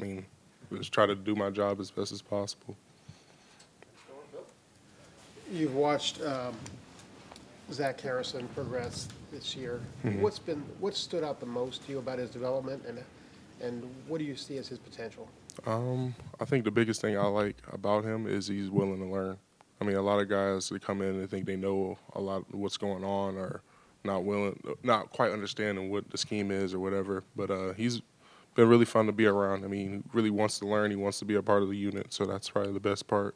mean, just try to do my job as best as possible. You've watched Zach Harrison progress this year. Mm-hmm. What stood out the most to you about his development, and what do you see as his potential? I think the biggest thing I like about him is he's willing to learn. I mean, a lot of guys, they come in and think they know a lot of what's going on, or not quite understanding what the scheme is or whatever. But he's been really fun to be around. I mean, he really wants to learn. He wants to be a part of the unit, so that's probably the best part.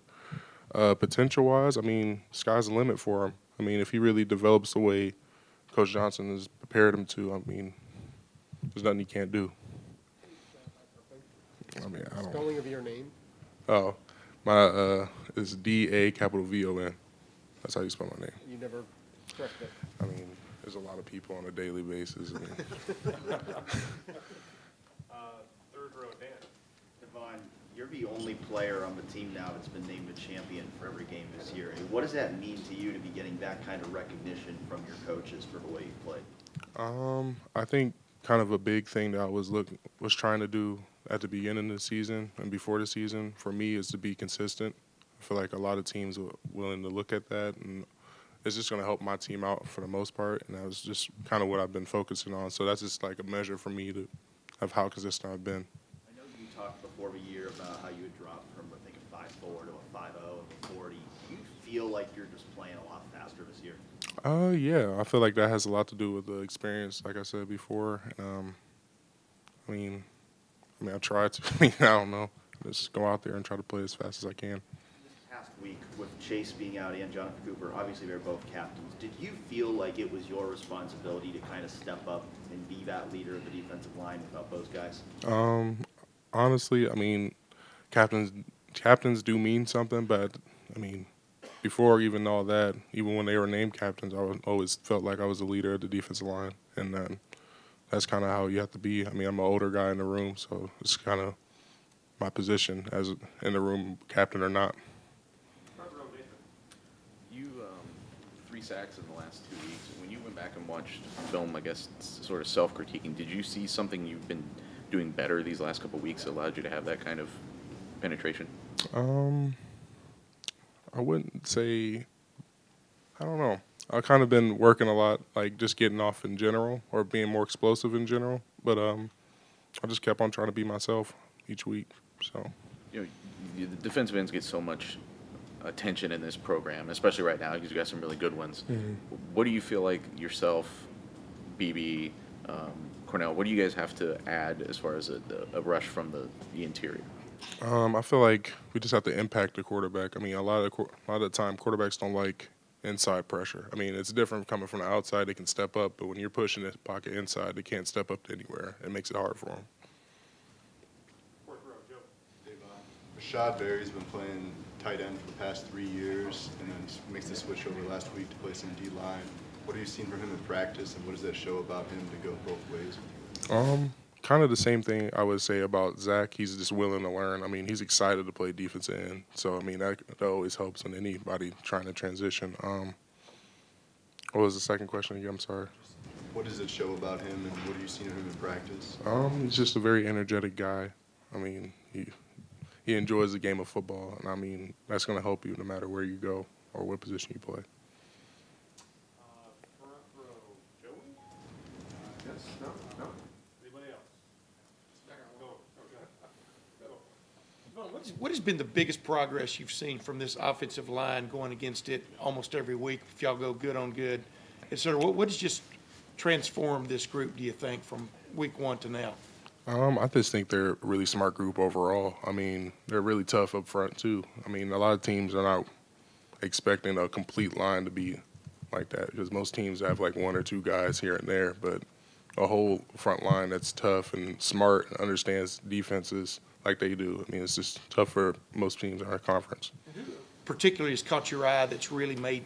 Potential-wise, I mean, sky's the limit for him. I mean, if he really develops the way Coach Johnson has prepared him to, I mean, there's nothing he can't do. I mean, I don't. Spelling of your name? Oh, my is DAVON. That's how you spell my name. You never corrected it. I mean, there's a lot of people on a daily basis. I mean, Third row, Dan. Davon, you're the only player on the team now that's been named a champion for every game this year. What does that mean to you to be getting that kind of recognition from your coaches for the way you played? I think kind of a big thing that I was trying to do at the beginning of the season and before the season for me is to be consistent. I feel like a lot of teams are willing to look at that, and it's just going to help my team out for the most part. And that was just kind of what I've been focusing on. So that's just like a measure for me of how consistent I've been. I know you talked before the year about how you had dropped from, I think, a 5.4 to a 5.0 and a 40. Do you feel like you're just playing a lot faster this year? Yeah, I feel like that has a lot to do with the experience, like I said before. I mean, I try to. I mean, I don't know. Just go out there and try to play as fast as I can. This past week, with Chase being out and Jonathan Cooper, obviously they're both captains. Did you feel like it was your responsibility to kind of step up and be that leader of the defensive line without those guys? Honestly, I mean, captains do mean something, but I mean, before even all that, even when they were named captains, always felt like I was the leader of the defensive line, and that's kind of how you have to be. I mean, I'm an older guy in the room, so it's kind of my position as in the room, captain or not. Front row, Nathan. You 3 sacks in the last 2 weeks. When you went back and watched film, I guess sort of self-critiquing, did you see something you've been doing better these last couple of weeks that allowed you to have that kind of penetration? I wouldn't say. I don't know. I've kind of been working a lot, like just getting off in general or being more explosive in general. But I just kept on trying to be myself each week. So. You know, the defensive ends get so much attention in this program, especially right now because you got some really good ones. Mm-hmm. What do you feel like yourself, BB, Cornell, what do you guys have to add as far as a rush from the interior? I feel like we just have to impact the quarterback. I mean, a lot of the time, quarterbacks don't like inside pressure. I mean, it's different coming from the outside. They can step up, but when you're pushing the pocket inside, they can't step up to anywhere. It makes it hard for them. Fourth row, Joe. Rashad Berry's been playing tight end for the past 3 years, and then makes the switch over last week to play some D-line. What have you seen from him in practice, and what does that show about him to go both ways? Kind of the same thing I would say about Zach. He's just willing to learn. I mean, he's excited to play defensive end. So, I mean, that always helps in anybody trying to transition. What was the second question again? I'm sorry. What does it show about him, and what have you seen of him in practice? He's just a very energetic guy. I mean, he enjoys the game of football, and I mean, that's going to help you no matter where you go or what position you play. Front row, Joey? Yes, no. Anybody else? Go. What has been the biggest progress you've seen from this offensive line going against it almost every week? If y'all go good on good, and sort of what has just transformed this group, do you think, from week 1 to now? I just think they're a really smart group overall. I mean, they're really tough up front too. I mean, a lot of teams are not expecting a complete line to be like that because most teams have like 1 or 2 guys here and there, but a whole front line that's tough and smart and understands defenses like they do. I mean, it's just tough for most teams in our conference. Particularly has caught your eye that's really made,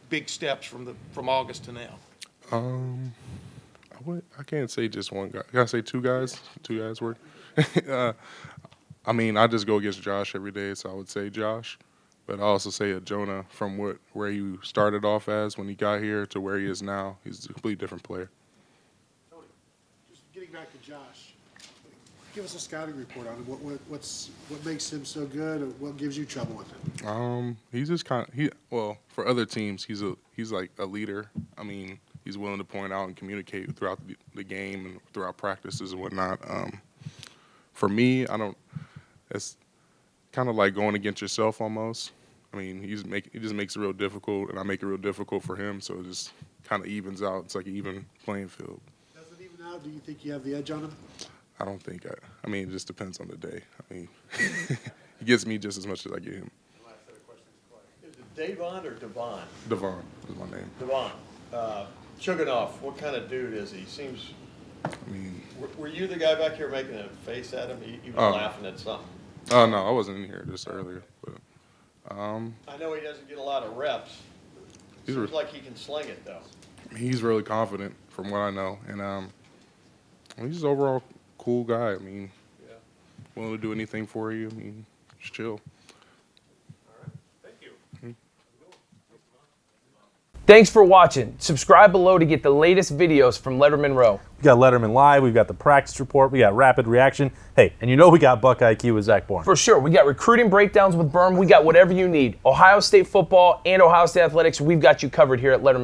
big steps from August to now? I can't say just one guy. Can I say 2 guys? 2 guys work? I mean, I just go against Josh every day, so I would say Josh. But I also say Jonah from where he started off as when he got here to where he is now. He's a completely different player. Tony, just getting back to Josh. Give us a scouting report on him. What makes him so good, or what gives you trouble with him? He's just well, for other teams, he's like a leader. I mean, he's willing to point out and communicate throughout the game and throughout practices and whatnot. For me, it's kind of like going against yourself almost. I mean, he just makes it real difficult, and I make it real difficult for him, so it just kind of evens out. It's like an even playing field. Does it even out? Do you think you have the edge on him? I don't think I mean, it just depends on the day. I mean, he gets me just as much as I get him. Is it Davon or Devon? Davon is my name. Devon. Chuganoff, what kind of dude is he? Seems. I mean, Were you the guy back here making a face at him? He was laughing at something. oh no, I wasn't in here just earlier, but I know he doesn't get a lot of reps. Seems like he can sling it though. he's really confident from what I know, and he's just overall cool guy. I mean, Yeah. willing to do anything for you. I mean, just chill. Thank you. Thanks for watching. Subscribe below to get the latest videos from Lettermen Row. We got Letterman Live, we've got the practice report, we got rapid reaction. Hey, and you know we got Buck IQ with Zach Bourne. For sure, we got recruiting breakdowns with Berm. We got whatever you need. Ohio State football and Ohio State athletics, we've got you covered here at Lettermen.